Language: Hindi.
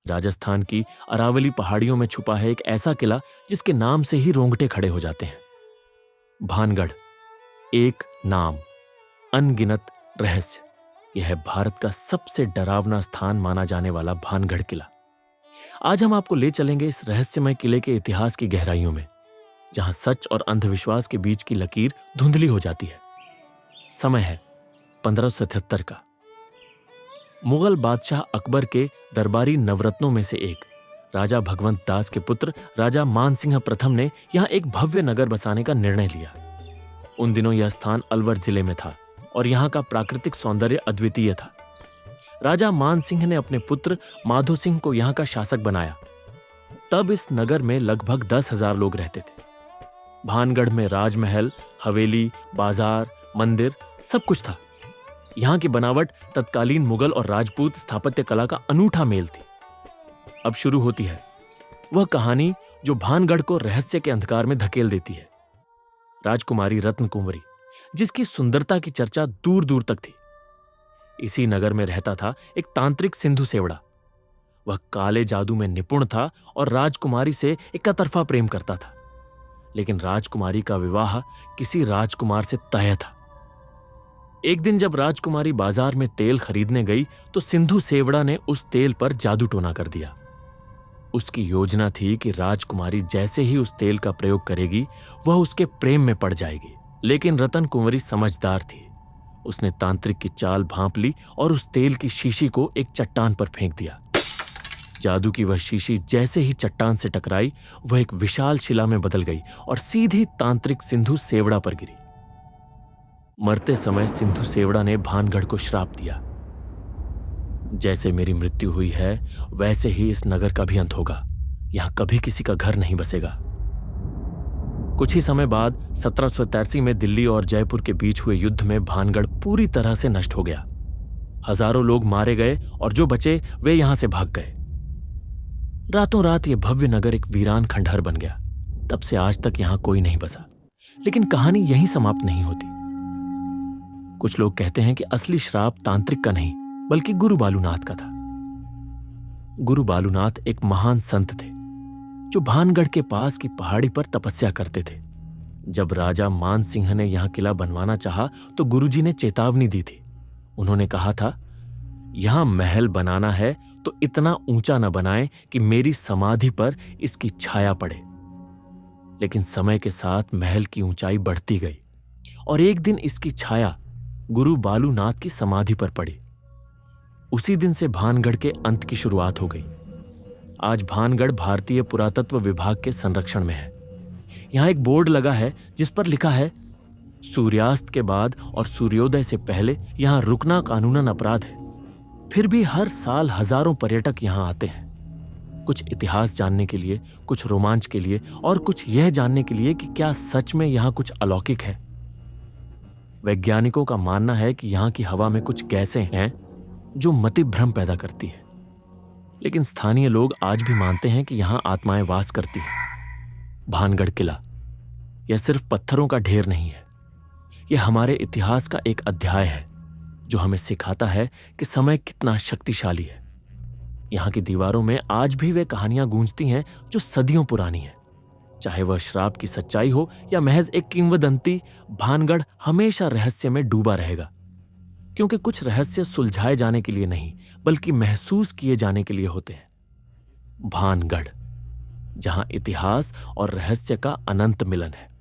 राजस्थान की अरावली पहाड़ियों में छुपा है एक ऐसा किला जिसके नाम से ही रोंगटे खड़े हो जाते हैं। भानगढ़, एक नाम, अनगिनत रहस्य। यह है भारत का सबसे डरावना स्थान माना जाने वाला भानगढ़ किला। आज हम आपको ले चलेंगे इस रहस्यमय किले के इतिहास की गहराइयों में, जहां सच और अंधविश्वास के बीच की लकीर धुंधली हो जाती है। समय है 1577 का। मुगल बादशाह अकबर के दरबारी नवरत्नों में से एक राजा भगवंत दास के पुत्र राजा मानसिंह प्रथम ने यहां एक भव्य नगर बसाने का निर्णय लिया। उन दिनों यह स्थान अलवर जिले में था और यहां का प्राकृतिक सौंदर्य अद्वितीय था। राजा मानसिंह ने अपने पुत्र माधो सिंह को यहां का शासक बनाया। तब इस नगर में लगभग 10,000 लोग रहते थे। भानगढ़ में राजमहल, हवेली, बाजार, मंदिर सब कुछ था। यहां की बनावट तत्कालीन मुगल और राजपूत स्थापत्य कला का अनूठा मेल थी। अब शुरू होती है वह कहानी जो भानगढ़ को रहस्य के अंधकार में धकेल देती है। राजकुमारी रत्न कुंवरी, जिसकी सुंदरता की चर्चा दूर दूर तक थी। इसी नगर में रहता था एक तांत्रिक सिंधु सेवड़ा। वह काले जादू में निपुण था और राजकुमारी से एकतरफा प्रेम करता था। लेकिन राजकुमारी का विवाह किसी राजकुमार से तय था। एक दिन जब राजकुमारी बाजार में तेल खरीदने गई तो सिंधु सेवड़ा ने उस तेल पर जादू टोना कर दिया। उसकी योजना थी कि राजकुमारी जैसे ही उस तेल का प्रयोग करेगी वह उसके प्रेम में पड़ जाएगी। लेकिन रतन कुंवरी समझदार थी। उसने तांत्रिक की चाल भांप ली और उस तेल की शीशी को एक चट्टान पर फेंक दिया। जादू की वह शीशी जैसे ही चट्टान से टकराई वह एक विशाल शिला में बदल गई और सीधी तांत्रिक सिंधु सेवड़ा पर गिरी। मरते समय सिंधु सेवड़ा ने भानगढ़ को श्राप दिया, जैसे मेरी मृत्यु हुई है वैसे ही इस नगर का भी अंत होगा। यहां कभी किसी का घर नहीं बसेगा। कुछ ही समय बाद 1783 में दिल्ली और जयपुर के बीच हुए युद्ध में भानगढ़ पूरी तरह से नष्ट हो गया। हजारों लोग मारे गए और जो बचे वे यहां से भाग गए। रातों रात यह भव्य नगर एक वीरान खंडहर बन गया। तब से आज तक यहां कोई नहीं बसा। लेकिन कहानी यहीं समाप्त नहीं होती। कुछ लोग कहते हैं कि असली श्राप तांत्रिक का नहीं बल्कि गुरु बालूनाथ का था। गुरु बालूनाथ एक महान संत थे जो भानगढ़ के पास की पहाड़ी पर तपस्या करते थे। जब राजा मान सिंह ने यहां किला बनवाना चाहा तो गुरुजी ने चेतावनी दी थी। उन्होंने कहा था, यहां महल बनाना है तो इतना ऊंचा न बनाएं कि मेरी समाधि पर इसकी छाया पड़े। लेकिन समय के साथ महल की ऊंचाई बढ़ती गई और एक दिन इसकी छाया गुरु बालूनाथ की समाधि पर पड़ी। उसी दिन से भानगढ़ के अंत की शुरुआत हो गई। आज भानगढ़ भारतीय पुरातत्व विभाग के संरक्षण में है। यहां एक बोर्ड लगा है जिस पर लिखा है, सूर्यास्त के बाद और सूर्योदय से पहले यहां रुकना कानूनन अपराध है। फिर भी हर साल हजारों पर्यटक यहां आते हैं, कुछ इतिहास जानने के लिए, कुछ रोमांच के लिए और कुछ यह जानने के लिए कि क्या सच में यहां कुछ अलौकिक है। वैज्ञानिकों का मानना है कि यहां की हवा में कुछ गैसें हैं जो मति भ्रम पैदा करती है। लेकिन स्थानीय लोग आज भी मानते हैं कि यहां आत्माएं वास करती हैं। भानगढ़ किला यह सिर्फ पत्थरों का ढेर नहीं है। यह हमारे इतिहास का एक अध्याय है जो हमें सिखाता है कि समय कितना शक्तिशाली है। यहां की दीवारों में आज भी वे कहानियां गूंजती हैं जो सदियों पुरानी हैं। चाहे वह श्राप की सच्चाई हो या महज एक किंवदंती, भानगढ़ हमेशा रहस्य में डूबा रहेगा। क्योंकि कुछ रहस्य सुलझाए जाने के लिए नहीं बल्कि महसूस किए जाने के लिए होते हैं। भानगढ़, जहां इतिहास और रहस्य का अनंत मिलन है।